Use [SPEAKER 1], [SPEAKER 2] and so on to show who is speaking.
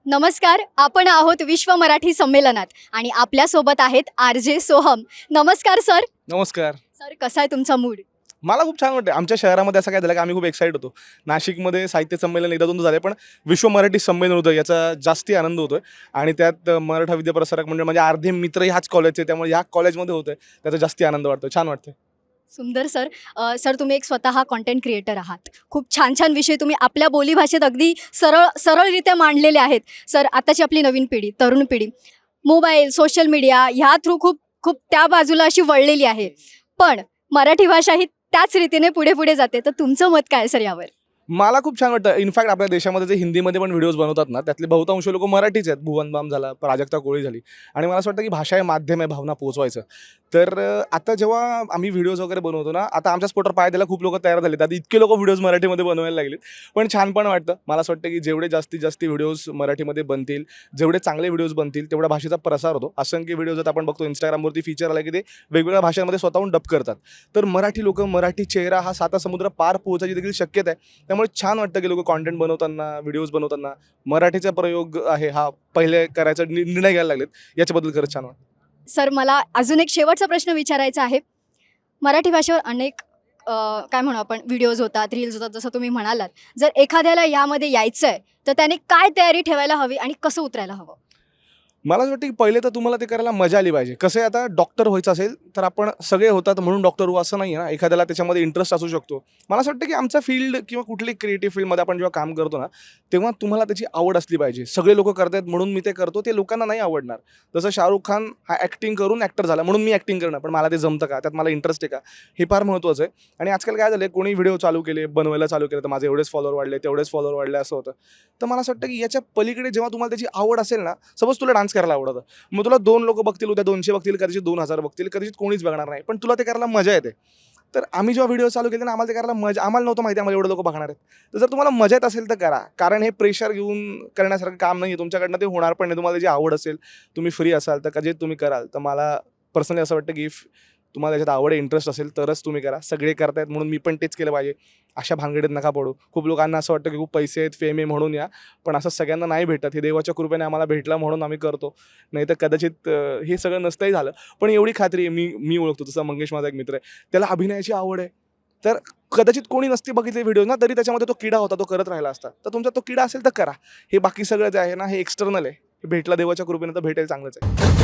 [SPEAKER 1] नमस्कार, आपण आहोत विश्व मराठी संमेलनात आणि आपल्यासोबत आहेत आर.जे. सोहम. नमस्कार सर.
[SPEAKER 2] नमस्कार.
[SPEAKER 1] सर, कसा आहे तुमचा मूड?
[SPEAKER 2] मला खूप छान वाटतं. आमच्या शहरामध्ये असं काय झालं की आम्ही खूप एक्साइट होतो. नाशिकमध्ये साहित्य संमेलन एकदा दोनदा झाले, पण विश्व मराठी संमेलन होतं याचा जास्ती आनंद होतोय. आणि त्यात मराठा विद्याप्रसारक मंडळ म्हणजे अर्धे मित्र ह्याच कॉलेजचे, त्यामुळे ह्या कॉलेजमध्ये होतंय त्याचा जास्ती आनंद वाटतो. छान वाटतं.
[SPEAKER 1] सुंदर सर. सर, तुम्ही एक स्वतः कंटेंट क्रिएटर आहात. खूप छान छान विषय तुम्ही आपल्या बोलीभाषेत अगदी सरळरित्या मांडलेले आहेत. सर, आताची आपली नवीन पिढी, तरुण पिढी मोबाईल, सोशल मीडिया ह्या थ्रू खूप खूप त्या बाजूला अशी वळलेली आहे. पण मराठी भाषा ही त्याच रीतीने पुढे पुढे जाते. तर तुमचं मत काय आहे सर यावर?
[SPEAKER 2] मला खूप छान वाटतं. इनफॅक्ट आपल्या देशामध्ये जे हिंदीमध्ये पण व्हिडिओज बनवतात ना, त्यातले बहुतांश लोक मराठीच आहेत. भुवन बाम झाला, प्राजक्ता कोळी झाली. आणि मला असं वाटतं की भाषा हे माध्यम आहे भावना पोहोचवायचं. तर आता जेव्हा आम्ही व्हिडिओज वगैरे बनवतो ना, आता आमच्या स्पोटर पाय द्यायला खूप लोक तयार झालेत. आता इतके लोक व्हिडिओज मराठीमध्ये बनवायला लागलेत. पण छान पण वाटतं. मला असं वाटतं की जेवढे जास्तीत जास्त व्हिडिओज मराठीमध्ये बनतील, जेवढे चांगले व्हिडिओज बनतील, तेवढा भाषेचा प्रसार होतो. असंख्य व्हिडिओज आता आपण बघतो Instagramवरती फीचर आला की ते वेगवेगळ्या भाषांमध्ये स्वतःहून डब करतात. तर मराठी लोक, मराठी चेहरा हा साता समुद्र पार पोहोचायची देखील शक्यता आहे. त्यामुळे छान वाटतं की लोक कॉन्टेंट बनवताना, व्हिडिओज बनवताना मराठीचा प्रयोग आहे हा पहिले करायचा निर्णय घ्यायला लागलेत. याच्याबद्दल खरंच छान वाटतं.
[SPEAKER 1] सर, मला अजून एक शेवटचा प्रश्न विचारायचा आहे. मराठी भाषेवर अनेक काय म्हणू आपण व्हिडिओज होतात, रील्स होतात, जसं तुम्ही म्हणालात. जर एखाद्याला यामध्ये यायचं आहे तर त्याने काय तयारी ठेवायला हवी आणि कसं उतरायला हवं?
[SPEAKER 2] मला असं वाटतं की पहिले तर तुम्हाला ते करायला मजा आली पाहिजे. कसं आहे, आता डॉक्टर व्हायचं असेल तर आपण सगळे होतात म्हणून डॉक्टर हो असं नाही आहे ना. एखाद्याला त्याच्यामध्ये इंटरेस्ट असू शकतो. मला असं वाटतं की आमचा फील्ड किंवा कुठलीही क्रिएटिव्ह फील्डमध्ये आपण जेव्हा काम करतो ना, तेव्हा तुम्हाला त्याची आवड असली पाहिजे. सगळे लोकं करतायत म्हणून मी ते करतो, ते लोकांना नाही आवडणार. जसं शाहरुख खान हा ॲक्टिंग करून ॲक्टर झाला म्हणून मी ॲक्टिंग करणार, पण मला ते जमतं का? त्यात मला इंटरेस्ट आहे का? हे फार महत्त्वाचं आहे. आणि आजकाल काय झालं, कोणी व्हिडिओ चालू केले, बनवायला चालू केलं, तर माझे एवढेच फॉलोअर वाढले, तेवढेच फॉलोअर वाढले असं होतं. तर मला असं वाटतं की याच्या पलीकडे जेव्हा तुम्हाला त्याची आवड असेल ना, सपोज तुला डान्स करायला आवडतं. मग तुला 2 लोकं बघतील, उद्या 200 बघतील, कदाचित 2000 बघतील, कदाचित कोणीच बघणार नाही. पण तुला ते करायला मजा येते. तर आम्ही जेव्हा व्हिडिओ चालू केले ना, आम्हाला ते करायला मजा, आम्हाला नव्हतं माहिती आम्हाला एवढे लोकं बघणार आहेत. तर जर तुम्हाला मजा येत असेल तर करा. कारण हे प्रेशर घेऊन करण्यासारखं काम नाही आहे. तुमच्याकडनं ते होणार पण नाही. तुम्हाला त्याची आवड असेल, तुम्ही फ्री असाल तर कधी तुम्ही कराल. तर मला पर्सनली असं वाटतं की तुम्हाला त्याच्यात आवड आहे, इंटरेस्ट असेल तरच तुम्ही करा. सगळे करतायत म्हणून मी पण तेच केलं पाहिजे, अशा भानगडीत नका पडू. खूप लोकांना असं वाटतं की खूप पैसे आहेत, फेम आहे म्हणून या. पण असं सगळ्यांना नाही भेटत. हे देवाच्या कृपेने आम्हाला भेटलं म्हणून आम्ही करतो. नाहीतर कदाचित हे सगळं नसतंही झालं. पण एवढी खात्री आहे, मी ओळखतो, जसं मंगेश माझा एक मित्र आहे, त्याला अभिनयाची आवड आहे. तर कदाचित कोणी नसते बघितले व्हिडिओ ना, तरी त्याच्यामध्ये तो किडा होता, तो करत राहिला असता. तर तुमचा तो किडा असेल तर करा. हे बाकी सगळं जे आहे ना, हे एक्सटर्नल आहे. हे भेटला देवाच्या कृपेने तर भेटेल, चांगलंच आहे.